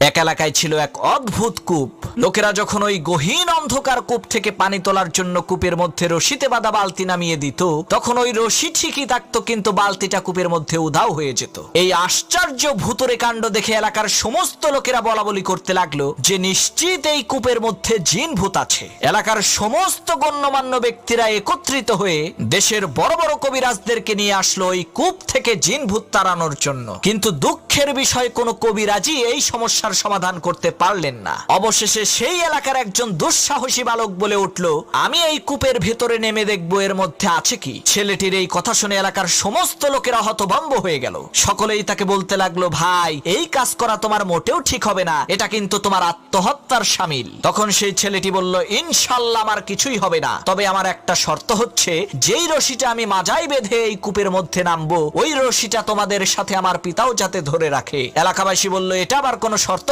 এক এলাকায় ছিল এক অদ্ভুত কূপ। লোকেরা যখন ওই গহীন অন্ধকার কূপ থেকে পানি তোলার জন্য কূপের মধ্যে রশিতে বাঁধা বালতি নামিয়ে দিত, তখন ওই রশি ঠিকই থাকতো, কিন্তু বালতিটা কূপের মধ্যে উধাও হয়ে যেত। এই আশ্চর্য ভূতুরে কাণ্ড দেখে এলাকার সমস্ত লোকেরা বলা বলি করতে লাগলো যে নিশ্চিত এই কূপের মধ্যে জিন ভূত আছে। এলাকার সমস্ত গণ্যমান্য ব্যক্তিরা একত্রিত হয়ে দেশের বড় বড় কবিরাজদেরকে নিয়ে আসলো ওই কূপ থেকে জিন ভূত তাড়ানোর জন্য। কিন্তু দুঃখের বিষয়, কোনো কবিরাজই এই সমস্যার সমাধান করতে পারলেন না। অবশেষে সেই এলাকার একজন দুঃসাহসী বালক বলে উঠল, আমি এই কূপের ভেতরে নেমে দেখবো এর মধ্যে আছে কি। ছেলেটির এই কথা শুনে এলাকার সমস্ত লোকেরা হতভম্ব হয়ে গেল। সকলেই তাকে বলতে লাগলো, ভাই এই কাজ করা তোমার মোটেও ঠিক হবে না, এটা কিন্তু তোমার আত্মহত্যার শামিল। তখন সেই ছেলেটি বলল, ইনশাল্লাহ আমার কিছুই হবে না, তবে আমার একটা শর্ত হচ্ছে, যেই রশিটা আমি মাজায় বেঁধে এই কূপের মধ্যে নামবো, ওই রশিটা তোমাদের সাথে আমার পিতাও যাতে ধরে রাখে। এলাকাবাসী বলল, এটা আবার কোনো শর্ত